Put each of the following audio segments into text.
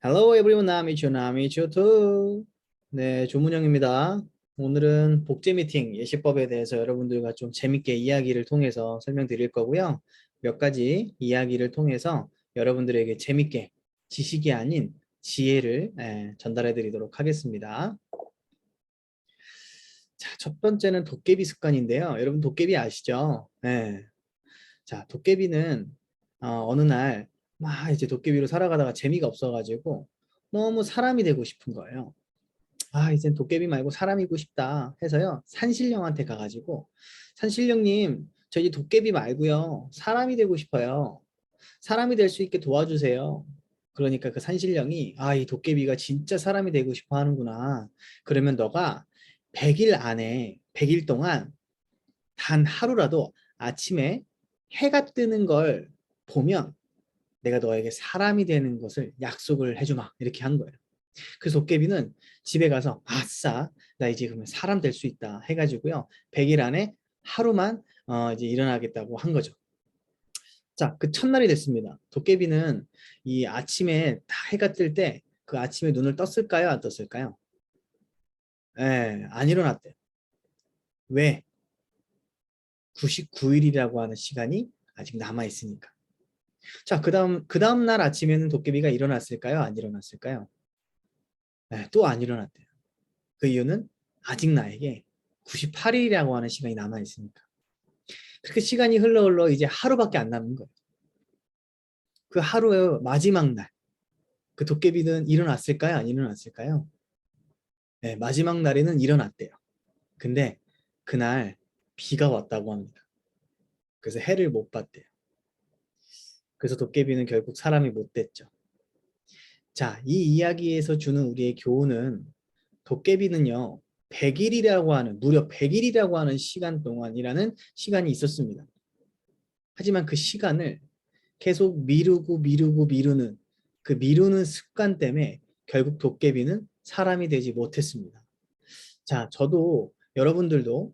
Hello everyone, 나미추 네, 조문영입니다. 오늘은 복제 미팅 예시법에 대해서 여러분들과 좀 재밌게 이야기를 통해서 설명드릴 거고요. 몇 가지 이야기를 통해서 여러분들에게 재밌게 지식이 아닌 지혜를 전달해 드리도록 하겠습니다. 자, 첫 번째는 도깨비 습관인데요. 여러분 도깨비 아시죠? 네. 자, 도깨비는 어느 날 막 이제 도깨비로 살아가다가 재미가 없어가지고 너무 사람이 되고 싶은 거예요. 아, 이젠 도깨비 말고 사람이고 싶다 해서요. 산신령한테 가가지고 산신령님, 저 이제 도깨비 말고요. 사람이 되고 싶어요. 사람이 될 수 있게 도와주세요. 그러니까 그 산신령이 이 도깨비가 진짜 사람이 되고 싶어 하는구나. 그러면 너가 100일 안에 100일 동안 단 하루라도 아침에 해가 뜨는 걸 보면 내가 너에게 사람이 되는 것을 약속을 해주마. 이렇게 한 거예요. 그래서 도깨비는 집에 가서 아싸, 나 이제 그러면 사람 될 수 있다 해가지고요. 100일 안에 하루만 이제 일어나겠다고 한 거죠. 자, 그 첫날이 됐습니다. 도깨비는 이 아침에 다 해가 뜰 때 그 아침에 눈을 떴을까요? 안 떴을까요? 예, 안 일어났대요. 왜? 99일이라고 하는 시간이 아직 남아 있으니까. 자, 그 다음 날 아침에는 도깨비가 일어났을까요? 안 일어났을까요? 네, 또 안 일어났대요. 그 이유는 아직 나에게 98일이라고 하는 시간이 남아 있으니까. 그렇게 시간이 흘러 이제 하루밖에 안 남은 거예요. 그 하루의 마지막 날, 그 도깨비는 일어났을까요? 안 일어났을까요? 네, 마지막 날에는 일어났대요. 근데 그날 비가 왔다고 합니다. 그래서 해를 못 봤대요. 그래서 도깨비는 결국 사람이 못 됐죠. 자, 이 이야기에서 주는 우리의 교훈은 도깨비는요, 100일이라고 하는, 무려 100일이라고 하는 시간 동안이라는 시간이 있었습니다. 하지만 그 시간을 계속 미루는 그 미루는 습관 때문에 결국 도깨비는 사람이 되지 못했습니다. 자, 저도 여러분들도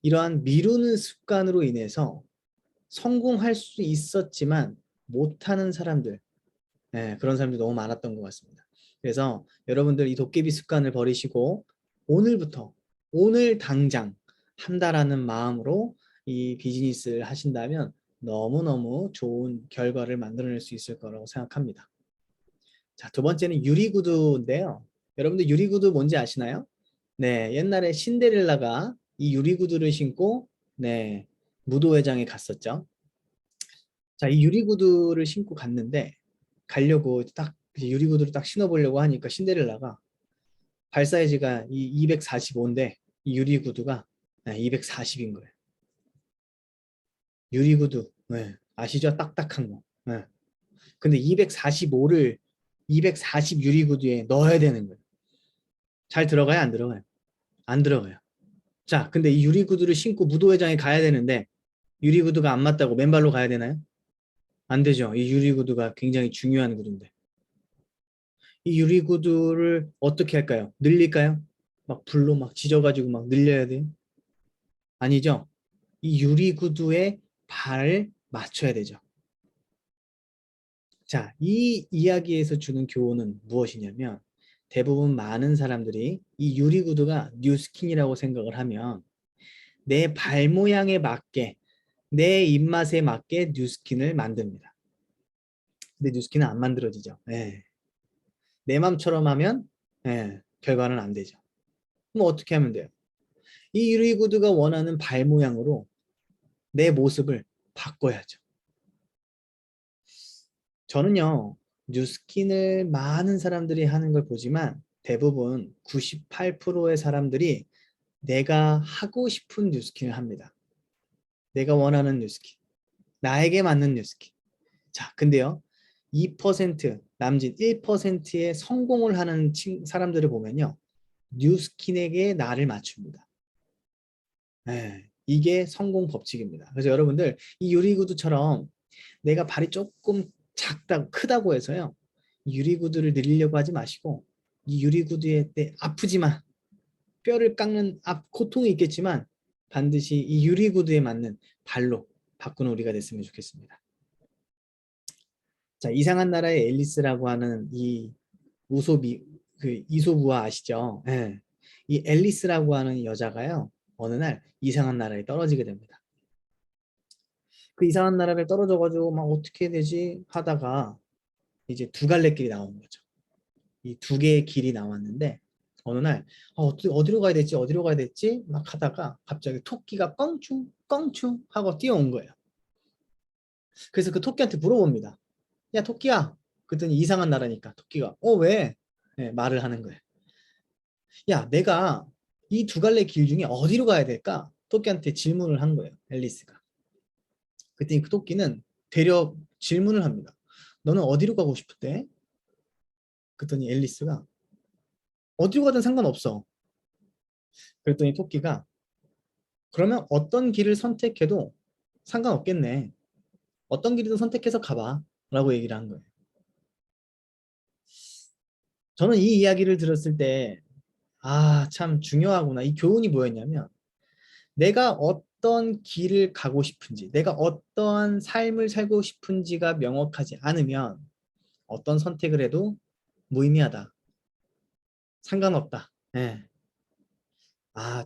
이러한 미루는 습관으로 인해서 성공할 수 있었지만 못하는 사람들, 그런 사람들이 너무 많았던 것 같습니다. 그래서 여러분들 이 도깨비 습관을 버리시고 오늘부터, 오늘 당장 한다라는 마음으로 이 비즈니스를 하신다면 너무너무 좋은 결과를 만들어낼 수 있을 거라고 생각합니다. 자, 두 번째는 유리구두인데요. 여러분들 유리구두 뭔지 아시나요? 네, 옛날에 신데렐라가 이 유리구두를 신고 무도회장에 갔었죠. 자, 이 유리구두를 신고 갔는데 가려고 딱 이제 유리구두를 딱 신어보려고 하니까 신데렐라가 발 사이즈가 이 245인데 이 유리구두가 240인 거예요. 유리구두, 아시죠? 딱딱한 거. 근데 245를 240 유리구두에 넣어야 되는 거예요. 잘 들어가요? 안 들어가요? 안 들어가요. 자, 근데 이 유리구두를 신고 무도회장에 가야 되는데 유리구두가 안 맞다고 맨발로 가야 되나요? 안 되죠. 이 유리구두가 굉장히 중요한 구두인데. 이 유리구두를 어떻게 할까요? 늘릴까요? 막 불로 막 지져가지고 막 늘려야 돼요? 아니죠. 이 유리구두에 발을 맞춰야 되죠. 자, 이 이야기에서 주는 교훈은 무엇이냐면 대부분 많은 사람들이 이 유리구두가 뉴스킨이라고 생각을 하면 내 발 모양에 맞게 내 입맛에 맞게 뉴스킨을 만듭니다. 근데 뉴스킨은 안 만들어지죠. 내 맘처럼 하면 결과는 안 되죠. 그럼 어떻게 하면 돼요? 이 유리구두가 원하는 발 모양으로 내 모습을 바꿔야죠. 저는요, 뉴스킨을 많은 사람들이 하는 걸 보지만 대부분 98%의 사람들이 내가 하고 싶은 뉴스킨을 합니다. 내가 원하는 뉴스킨, 나에게 맞는 뉴스킨. 자, 근데요, 2% 남짓 1%의 성공을 하는 사람들을 보면요, 뉴스킨에게 나를 맞춥니다. 이게 성공 법칙입니다. 그래서 여러분들 이 유리구두처럼 내가 발이 조금 작다고 크다고 해서요, 유리구두를 늘리려고 하지 마시고 이 유리구두에 때 아프지만 뼈를 깎는 고통이 있겠지만 반드시 이 유리구두에 맞는 발로 바꾸는 우리가 됐으면 좋겠습니다. 자, 이상한 나라의 앨리스라고 하는 이 우소비 그 이소부화 아시죠? 예. 이 앨리스라고 하는 여자가요. 어느 날 이상한 나라에 떨어지게 됩니다. 그 이상한 나라를 떨어져가지고 막 어떻게 해야 되지 하다가 이제 두 갈래 길이 나오는 거죠. 이 두 개의 길이 나왔는데 어느 날 어디로 가야 될지 어디로 가야 될지 막 하다가 갑자기 토끼가 껑충 껑충 하고 뛰어온 거예요. 그래서 그 토끼한테 물어봅니다. 야 토끼야. 그랬더니 이상한 나라니까 토끼가 왜? 네, 말을 하는 거예요. 야 내가 이 두 갈래 길 중에 어디로 가야 될까? 토끼한테 질문을 한 거예요. 앨리스가. 그랬더니 그 토끼는 되려 질문을 합니다. 너는 어디로 가고 싶대? 그랬더니 앨리스가 어디로 가든 상관없어. 그랬더니 토끼가 그러면 어떤 길을 선택해도 상관없겠네. 어떤 길이든 선택해서 가봐. 라고 얘기를 한 거예요. 저는 이 이야기를 들었을 때, 참 중요하구나. 이 교훈이 뭐였냐면, 내가 어떤 길을 가고 싶은지, 내가 어떠한 삶을 살고 싶은지가 명확하지 않으면 어떤 선택을 해도 무의미하다. 상관없다. 예.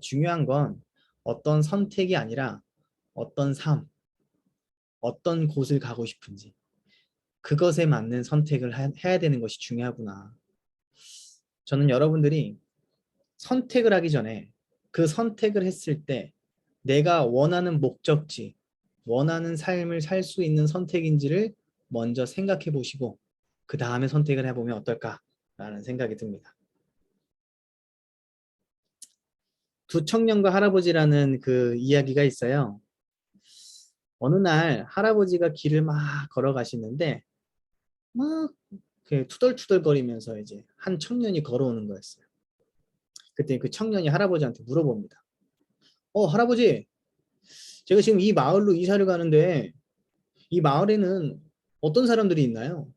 중요한 건 어떤 선택이 아니라 어떤 삶, 어떤 곳을 가고 싶은지. 그것에 맞는 선택을 해야 되는 것이 중요하구나. 저는 여러분들이 선택을 하기 전에 그 선택을 했을 때 내가 원하는 목적지, 원하는 삶을 살 수 있는 선택인지를 먼저 생각해 보시고 그 다음에 선택을 해보면 어떨까라는 생각이 듭니다. 두 청년과 할아버지라는 그 이야기가 있어요. 어느 날 할아버지가 길을 막 걸어가시는데 막 투덜투덜거리면서 이제 한 청년이 걸어오는 거였어요. 그때 그 청년이 할아버지한테 물어봅니다. 할아버지, 제가 지금 이 마을로 이사를 가는데 이 마을에는 어떤 사람들이 있나요?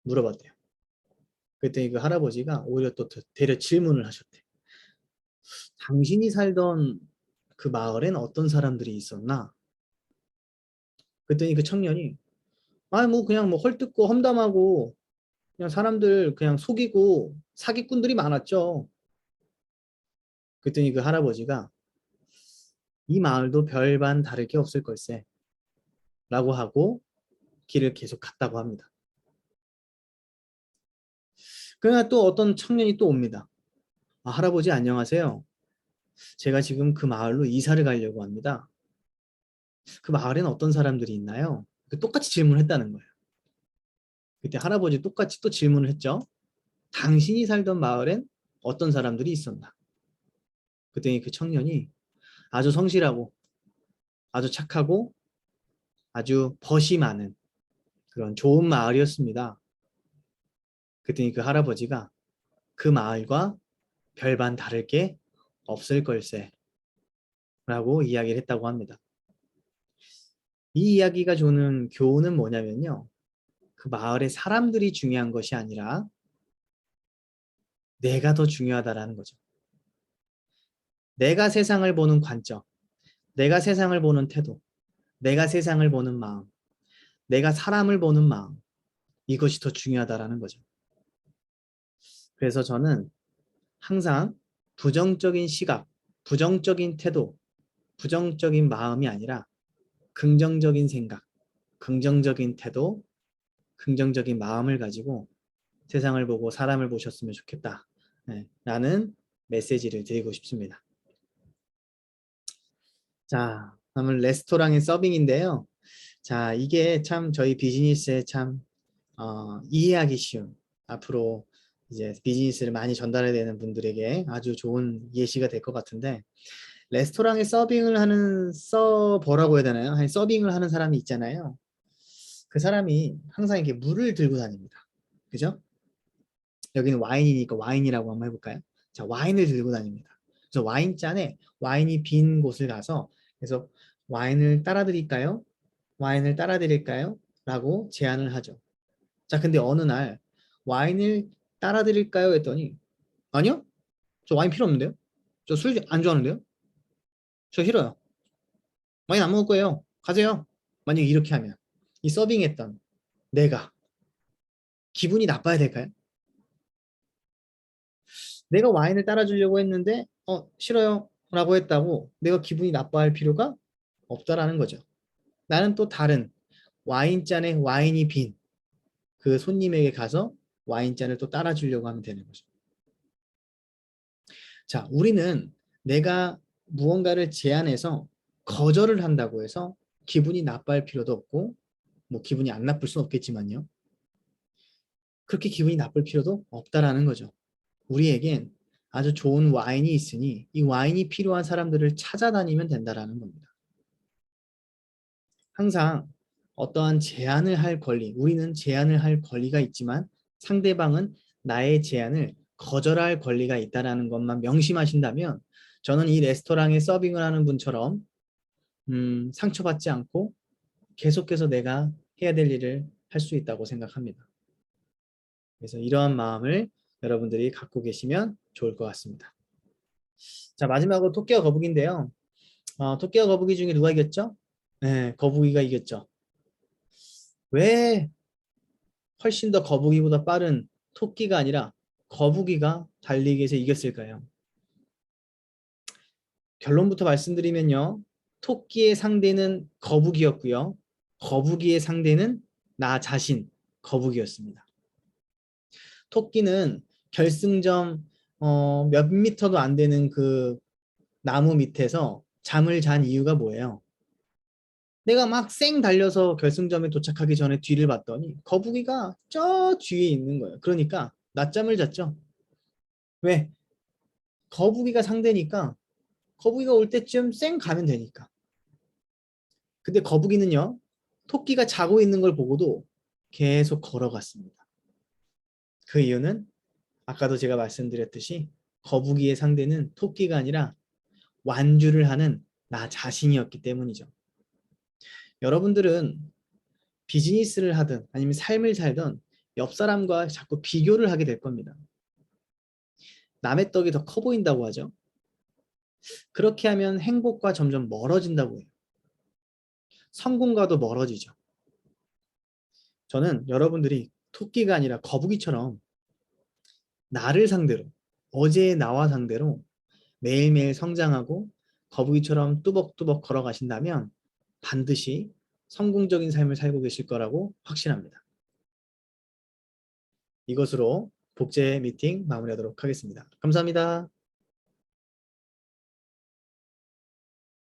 물어봤대요. 그랬더니 그 할아버지가 오히려 또 되려 질문을 하셨대. 당신이 살던 그 마을엔 어떤 사람들이 있었나? 그랬더니 그 청년이 뭐 그냥 뭐 헐뜯고 험담하고 그냥 사람들 그냥 속이고 사기꾼들이 많았죠. 그랬더니 그 할아버지가 이 마을도 별반 다를 게 없을 걸세 라고 하고 길을 계속 갔다고 합니다. 그러나 또 어떤 청년이 또 옵니다. 할아버지 안녕하세요. 제가 지금 그 마을로 이사를 가려고 합니다. 그 마을에는 어떤 사람들이 있나요? 똑같이 질문했다는 거예요. 그때 할아버지 똑같이 또 질문을 했죠. 당신이 살던 마을엔 어떤 사람들이 있었나? 그랬더니 그 청년이 아주 성실하고 아주 착하고 아주 벗이 많은 그런 좋은 마을이었습니다. 그랬더니 그 할아버지가 그 마을과 별반 다를 게 없을 걸세 라고 이야기를 했다고 합니다. 이 이야기가 주는 교훈은 뭐냐면요. 그 마을의 사람들이 중요한 것이 아니라 내가 더 중요하다라는 거죠. 내가 세상을 보는 관점, 내가 세상을 보는 태도, 내가 세상을 보는 마음, 내가 사람을 보는 마음, 이것이 더 중요하다라는 거죠. 그래서 저는 항상 부정적인 시각, 부정적인 태도, 부정적인 마음이 아니라 긍정적인 생각, 긍정적인 태도, 긍정적인 마음을 가지고 세상을 보고 사람을 보셨으면 좋겠다. 라는 메시지를 드리고 싶습니다. 자, 다음은 레스토랑의 서빙인데요. 자, 이게 참 저희 비즈니스에 참 이해하기 쉬운 앞으로 이제 비즈니스를 많이 전달해야 되는 분들에게 아주 좋은 예시가 될 것 같은데 레스토랑에 서빙을 하는 서버라고 해야 되나요? 아니, 서빙을 하는 사람이 있잖아요. 그 사람이 항상 이렇게 물을 들고 다닙니다. 그죠? 여기는 와인이니까 와인이라고 한번 해볼까요? 자, 와인을 들고 다닙니다. 그래서 와인잔에 와인이 빈 곳을 가서 그래서 와인을 따라 드릴까요? 와인을 따라 드릴까요? 라고 제안을 하죠. 자, 근데 어느 날 와인을 따라 드릴까요? 했더니 아니요? 저 와인 필요 없는데요? 저 술 안 좋아하는데요? 저 싫어요. 와인 안 먹을 거예요. 가세요. 만약에 이렇게 하면 이 서빙했던 내가 기분이 나빠야 될까요? 내가 와인을 따라주려고 했는데 싫어요 라고 했다고 내가 기분이 나빠할 필요가 없다라는 거죠. 나는 또 다른 와인잔에 와인이 빈 그 손님에게 가서 와인잔을 또 따라주려고 하면 되는 거죠. 자, 우리는 내가 무언가를 제안해서 거절을 한다고 해서 기분이 나빠할 필요도 없고 뭐 기분이 안 나쁠 수는 없겠지만요. 그렇게 기분이 나쁠 필요도 없다라는 거죠. 우리에겐 아주 좋은 와인이 있으니 이 와인이 필요한 사람들을 찾아다니면 된다라는 겁니다. 항상 어떠한 제안을 할 권리, 우리는 제안을 할 권리가 있지만 상대방은 나의 제안을 거절할 권리가 있다는 것만 명심하신다면 저는 이 레스토랑에 서빙을 하는 분처럼 상처받지 않고 계속해서 내가 해야 될 일을 할 수 있다고 생각합니다. 그래서 이러한 마음을 여러분들이 갖고 계시면 좋을 것 같습니다. 자, 마지막으로 토끼와 거북이인데요. 토끼와 거북이 중에 누가 이겼죠? 네, 거북이가 이겼죠. 왜 훨씬 더 거북이보다 빠른 토끼가 아니라 거북이가 달리기에서 이겼을까요? 결론부터 말씀드리면요. 토끼의 상대는 거북이였고요. 거북이의 상대는 나 자신, 거북이였습니다. 토끼는 결승점 몇 미터도 안 되는 그 나무 밑에서 잠을 잔 이유가 뭐예요? 내가 막 쌩 달려서 결승점에 도착하기 전에 뒤를 봤더니 거북이가 저 뒤에 있는 거예요. 그러니까 낮잠을 잤죠. 왜? 거북이가 상대니까 거북이가 올 때쯤 쌩 가면 되니까. 근데 거북이는요. 토끼가 자고 있는 걸 보고도 계속 걸어갔습니다. 그 이유는 아까도 제가 말씀드렸듯이 거북이의 상대는 토끼가 아니라 완주를 하는 나 자신이었기 때문이죠. 여러분들은 비즈니스를 하든 아니면 삶을 살든 옆 사람과 자꾸 비교를 하게 될 겁니다. 남의 떡이 더 커 보인다고 하죠. 그렇게 하면 행복과 점점 멀어진다고 해요. 성공과도 멀어지죠. 저는 여러분들이 토끼가 아니라 거북이처럼 나를 상대로, 어제의 나와 상대로 매일매일 성장하고 거북이처럼 뚜벅뚜벅 걸어가신다면 반드시 성공적인 삶을 살고 계실 거라고 확신합니다. 이것으로 복제 미팅 마무리하도록 하겠습니다. 감사합니다.